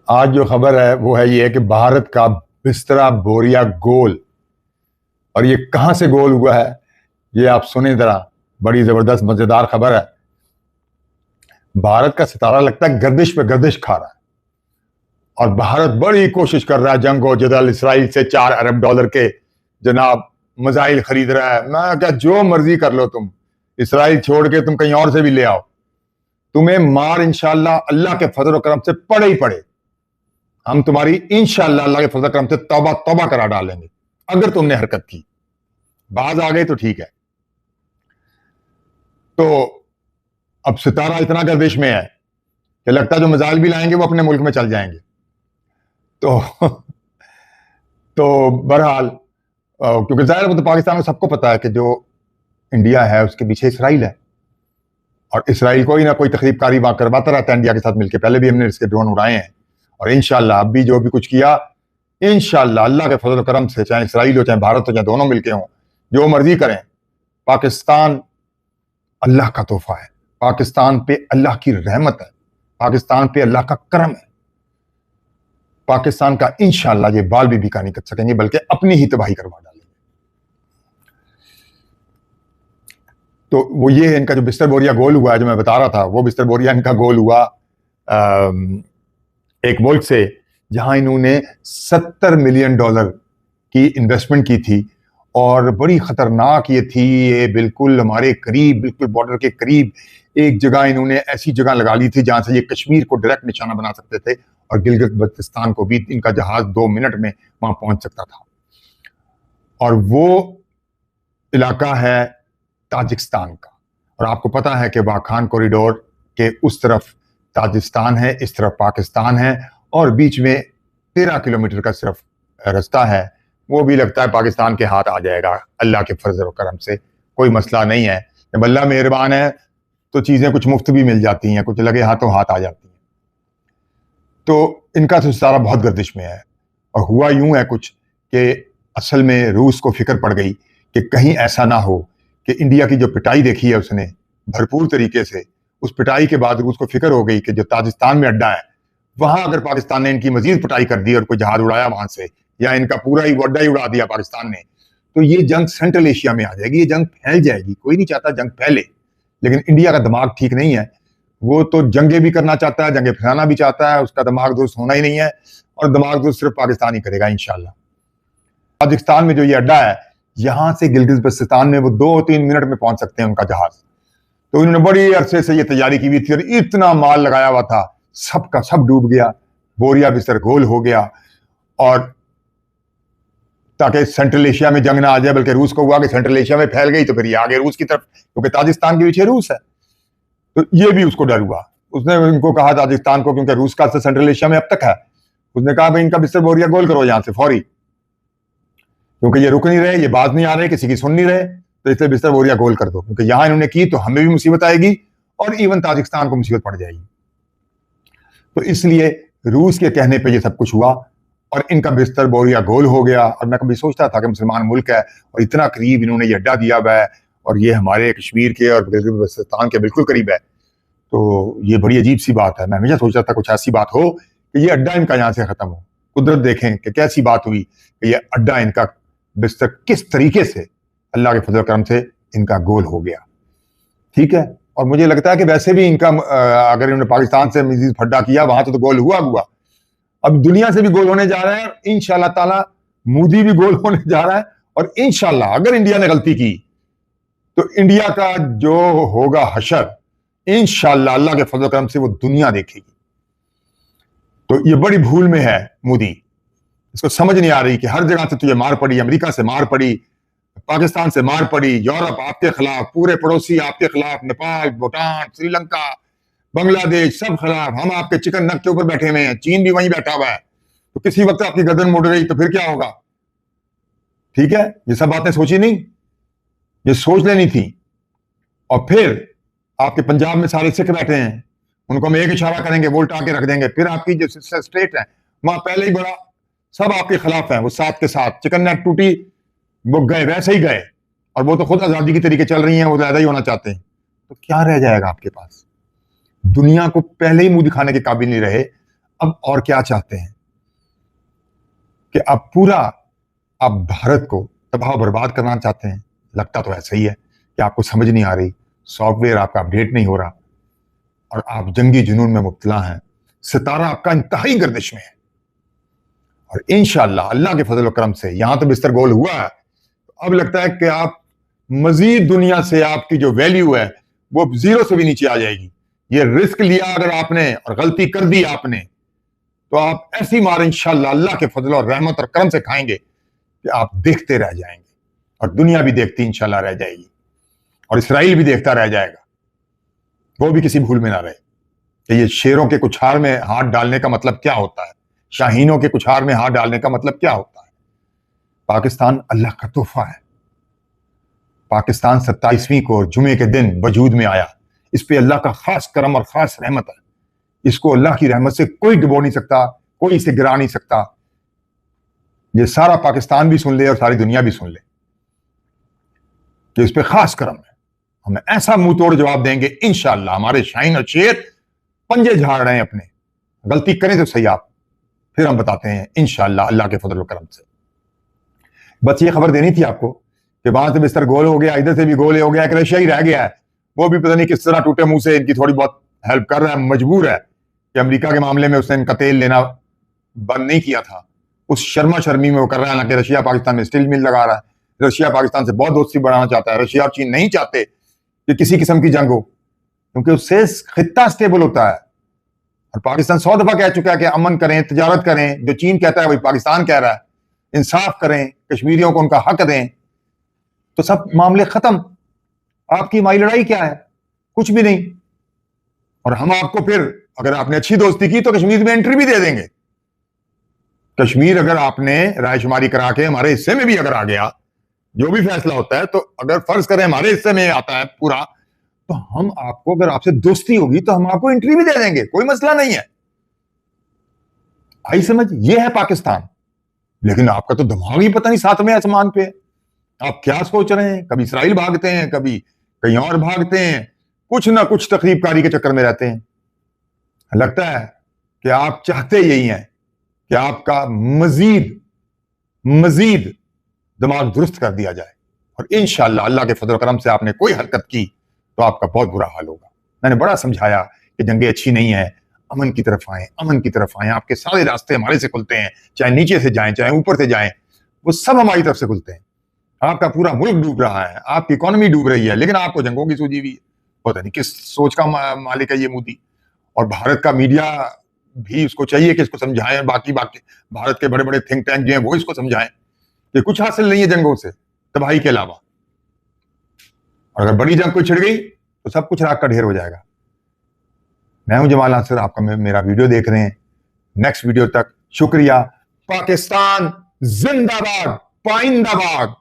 आज जो खबर है वो है ये कि भारत का बिस्तरा बोरिया गोल। और ये कहां से गोल हुआ है ये आप सुने जरा, बड़ी जबरदस्त मजेदार खबर है। भारत का सितारा लगता है गर्दिश पे गर्दिश खा रहा है और भारत बड़ी कोशिश कर रहा है जंग हो जदल। इसराइल से $4 अरब के जनाब मिसाइल खरीद रहा है। मैं क्या, जो मर्जी कर लो तुम, इसराइल छोड़ के तुम कहीं और से भी ले आओ, तुम्हें मार इंशाअल्लाह अल्लाह के फजल और करम से पड़े ही पड़े। हम तुम्हारी इंशाअल्लाह अल्लाह के फजल करम से तौबा तौबा करा डालेंगे अगर तुमने हरकत की। बाज आ गए तो ठीक है। तो अब सितारा इतना गर्दिश में है कि लगता है जो मिसाइल भी लाएंगे वो अपने मुल्क में चल जाएंगे। तो बहरहाल, क्योंकि जाहिर है तो पाकिस्तान में सबको पता है कि जो इंडिया है उसके पीछे इसराइल है और इसराइल कोई ना कोई तकरीबकारी वहां करवाता रहता है इंडिया के साथ मिलकर। पहले भी हमने इसके ड्रोन उड़ाए हैं और इंशाअल्लाह अब भी जो भी कुछ किया इंशाअल्लाह अल्लाह के फजल करम से, चाहे इसराइल हो चाहे भारत हो चाहे दोनों मिलके हों, जो मर्जी करें, पाकिस्तान अल्लाह का तोहफा है, पाकिस्तान पे अल्लाह की रहमत है, पाकिस्तान पे अल्लाह का करम है। पाकिस्तान का इंशाअल्लाह ये बाल भी बिका नहीं कर सकेंगे बल्कि अपनी ही तबाही करवा डालेंगे। तो वो ये इनका जो बिस्तर बोरिया गोल हुआ है जो मैं बता रहा था, वो बिस्तर बोरिया इनका गोल हुआ एक मुल्क से जहां इन्होंने $70 मिलियन की इन्वेस्टमेंट की थी और बड़ी खतरनाक ये थी। ये बिल्कुल हमारे करीब, बिल्कुल बॉर्डर के करीब एक जगह इन्होंने ऐसी जगह लगा ली थी जहां से ये कश्मीर को डायरेक्ट निशाना बना सकते थे और गिलगित बल्तिस्तान को भी इनका जहाज 2 मिनट में वहां पहुंच सकता था। और वो इलाका है ताजिकिस्तान का। और आपको पता है कि वाखान कॉरिडोर के उस तरफ ताजिकिस्तान है, इस तरफ पाकिस्तान है और बीच में 13 किलोमीटर का सिर्फ रास्ता है। वो भी लगता है पाकिस्तान के हाथ आ जाएगा अल्लाह के फजल और करम से, कोई मसला नहीं है। जब अल्लाह मेहरबान है तो चीजें कुछ मुफ्त भी मिल जाती हैं, कुछ लगे हाथों हाथ आ जाती हैं। तो इनका तो सारा बहुत गर्दिश में है और हुआ यूं है कुछ कि असल में रूस को फिक्र पड़ गई कि कहीं ऐसा ना हो कि इंडिया की जो पिटाई देखी है उसने भरपूर तरीके से, उस पिटाई के बाद रूस को फिक्र हो गई कि जो ताजिकिस्तान में अड्डा है वहां अगर पाकिस्तान ने इनकी मजीद पिटाई कर दी और कोई जहाज उड़ाया वहां से या इनका पूरा ही अड्डा ही उड़ा दिया पाकिस्तान ने, तो ये जंग सेंट्रल एशिया में आ जाएगी, ये जंग फैल जाएगी। कोई नहीं चाहता जंग फैले, लेकिन इंडिया का दिमाग ठीक नहीं है। वो तो जंगे भी करना चाहता है, जंगे फैलाना भी चाहता है, उसका दिमाग दुरुस्त होना ही नहीं है और दिमाग दुरुस्त सिर्फ पाकिस्तान ही करेगा इंशाल्लाह। ताजिकिस्तान में जो ये अड्डा है, यहां से गिलगित बल्तिस्तान में वो 2-3 मिनट में पहुंच सकते हैं उनका जहाज। तो इन्होंने बड़ी अरसे से ये तैयारी की हुई थी और इतना माल लगाया हुआ था, सबका सब डूब गया, बोरिया बिस्तर गोल हो गया। और ताकि सेंट्रल एशिया में जंग ना आ जाए, बल्कि रूस को हुआ कि सेंट्रल एशिया में फैल गई तो फिर ये आगे रूस की तरफ, क्योंकि ताजिकिस्तान के पीछे रूस है, तो ये भी उसको डर हुआ। उसने इनको कहा ताजिकिस्तान को, क्योंकि रूस का सेंट्रल एशिया में अब तक है, उसने कहा भाई इनका बिस्तर बोरिया गोल करो यहां से फौरी, क्योंकि ये रुक नहीं रहे, ये बात नहीं आ रहे, किसी की सुन नहीं रहे, तो इसलिए बिस्तर बोरिया गोल कर दो, क्योंकि यहां इन्होंने की तो हमें भी मुसीबत आएगी और इवन ताजिकिस्तान को मुसीबत पड़ जाएगी। तो इसलिए रूस के कहने पे ये सब कुछ हुआ और इनका बिस्तर बोरिया गोल हो गया। और मैं कभी सोचता था कि मुसलमान मुल्क है और इतना करीब इन्होंने ये अड्डा दिया हुआ है और ये हमारे कश्मीर के और गिलगित बल्तिस्तान के बिल्कुल करीब है, तो ये बड़ी अजीब सी बात है। मैं हमेशा सोचता था कुछ ऐसी बात हो कि ये अड्डा इनका यहाँ से खत्म हो। कुदरत देखें कि कैसी बात हुई कि ये अड्डा इनका बिस्तर किस तरीके से अल्लाह के फजल करम से इनका गोल हो गया। ठीक है, और मुझे लगता है कि वैसे भी इनका अगर इन्होंने पाकिस्तान से मजीद फड्डा किया वहां तो गोल हुआ, अब दुनिया से भी गोल होने जा रहा है। इंशाअल्लाह ताला मोदी भी गोल होने जा रहा है और इंशाअल्लाह अगर इंडिया ने गलती की तो इंडिया का जो होगा हशर इंशाअल्लाह अल्लाह के फजल करम से वो दुनिया देखेगी। तो ये बड़ी भूल में है मोदी, इसको समझ नहीं आ रही कि हर जगह से तुझे मार पड़ी, अमेरिका से मार पड़ी, पाकिस्तान से मार पड़ी, यूरोप आपके खिलाफ, पूरे पड़ोसी आपके खिलाफ, नेपाल, भूटान, श्रीलंका, बांग्लादेश सब खिलाफ, हम आपके चिकन नक के ऊपर बैठे हुए हैं, चीन भी वहीं बैठा हुआ है। तो किसी वक्त आपकी गर्दन मुड़ गई तो फिर क्या होगा? ठीक है, ये सब बातें सोची नहीं, ये सोच लेनी थी। और फिर आपके पंजाब में सारे सिख बैठे हैं, उनको हम एक इशारा करेंगे वो उल्टा के रख देंगे। फिर आपकी जो स्टेट है वहां पहले ही बड़ा सब आपके खिलाफ है, वो साथ के साथ चिकन नेक टूटी, वो गए वैसे ही गए और वो तो खुद आजादी के तरीके चल रही हैं, वो ज्यादा ही होना चाहते हैं। तो क्या रह जाएगा आपके पास? दुनिया को पहले ही मुंह दिखाने के काबिल नहीं रहे, अब और क्या चाहते हैं कि अब पूरा आप भारत को तबाह बर्बाद करना चाहते हैं। लगता तो ऐसा ही है कि आपको समझ नहीं आ रही, सॉफ्टवेयर आपका अपडेट नहीं हो रहा और आप जंगी जुनून में मुब्तला हैं। सितारा आपका इंतहाई गर्दिश में है और इंशाअल्लाह अल्लाह के फजल करम से यहां तो बिस्तर गोल हुआ है। अब लगता है कि आप मजीद दुनिया से आपकी जो वैल्यू है वो जीरो से भी नीचे आ जाएगी। ये रिस्क लिया अगर आपने और गलती कर दी आपने, तो आप ऐसी मार इंशाअल्लाह अल्लाह के फजल और रहमत और करम से खाएंगे कि आप देखते रह जाएंगे और दुनिया भी देखती इंशाअल्लाह रह जाएगी और इसराइल भी देखता रह जाएगा। वो भी किसी भूल में ना रहे कि ये शेरों के कुछार में हाथ डालने का मतलब क्या होता है, शाहीनों के कुछार में हाथ डालने का मतलब क्या होता है। पाकिस्तान अल्लाह का तोहफा है। पाकिस्तान 27वीं को जुमे के दिन वजूद में आया। इस पे अल्लाह का खास करम और खास रहमत है। इसको अल्लाह की रहमत से कोई डुबो नहीं सकता, कोई इसे गिरा नहीं सकता। ये सारा पाकिस्तान भी सुन ले और सारी दुनिया भी सुन ले कि इस पे खास करम है। हमें ऐसा मुंह तोड़ जवाब देंगे इंशाअल्लाह। हमारे शाहीन और शेर पंजे झाड़ रहे हैं अपने, गलती करें तो सही आप, फिर हम बताते हैं इंशाअल्लाह अल्लाह के फजल करम से। बस ये खबर देनी थी आपको कि वहां से बिस्तर गोल हो गया, इधर से भी गोल हो गया, एक रशिया ही रह गया है। वो भी पता नहीं किस तरह टूटे मुंह से इनकी थोड़ी बहुत हेल्प कर रहा है, मजबूर है कि अमेरिका के मामले में उसने इनका तेल लेना बंद नहीं किया था। उस शर्मा शर्मी में वो कर रहा है ना कि रशिया पाकिस्तान में स्टील मिल लगा रहा है। रशिया पाकिस्तान से बहुत दोस्ती बढ़ाना चाहता है। रशिया और चीन नहीं चाहते कि किसी किस्म की जंग हो, क्योंकि उससे खित्ता स्टेबल होता है। और पाकिस्तान 100 दफा कह चुका है कि अमन करें, तजारत करें। जो चीन कहता है वही पाकिस्तान कह रहा है। इंसाफ करें, कश्मीरियों को उनका हक दें, तो सब मामले खत्म। आपकी हमारी लड़ाई क्या है? कुछ भी नहीं। और हम आपको फिर अगर आपने अच्छी दोस्ती की तो कश्मीर में एंट्री भी दे देंगे। कश्मीर अगर आपने रायशुमारी करा के हमारे हिस्से में भी अगर आ गया, जो भी फैसला होता है, तो अगर फर्ज करें हमारे हिस्से में आता है पूरा, तो हम आपको, अगर आपसे दोस्ती होगी तो हम आपको एंट्री भी दे देंगे, कोई मसला नहीं है। आई समझ? ये है पाकिस्तान। लेकिन आपका तो दिमाग ही पता नहीं सातवें आसमान पे है। आप क्या सोच रहे हैं? कभी इसराइल भागते हैं, कभी कहीं और भागते हैं, कुछ ना कुछ तकरीबकारी के चक्कर में रहते हैं। लगता है कि आप चाहते यही हैं कि आपका मजीद दिमाग दुरुस्त कर दिया जाए और इंशाअल्लाह अल्लाह के फजल करम से आपने कोई हरकत की तो आपका बहुत बुरा हाल होगा। मैंने बड़ा समझाया कि जंगें अच्छी नहीं है, अमन की तरफ आए, अमन की तरफ आए। आपके सारे रास्ते हमारे से खुलते हैं, चाहे नीचे से जाएं, चाहे ऊपर से जाएं, वो सब हमारी तरफ से खुलते हैं। आपका पूरा मुल्क डूब रहा है, आपकी इकोनॉमी डूब रही है, लेकिन आपको जंगों की सूझी हुई है। पता नहीं किस सोच का मालिक है ये मोदी। और भारत का मीडिया भी इसको चाहिए कि इसको समझाएं, बाकी भारत के बड़े बड़े थिंक टैंक जो हैं वो इसको समझाएं कि कुछ हासिल नहीं है जंगों से, तबाही के अलावा। और अगर बड़ी जंग कोई छिड़ गई तो सब कुछ राख का ढेर हो जाएगा। मैं हूं जमाल नासिर, आपका मेरा वीडियो देख रहे हैं। नेक्स्ट वीडियो तक शुक्रिया। पाकिस्तान जिंदाबाद, पाइंदाबाद।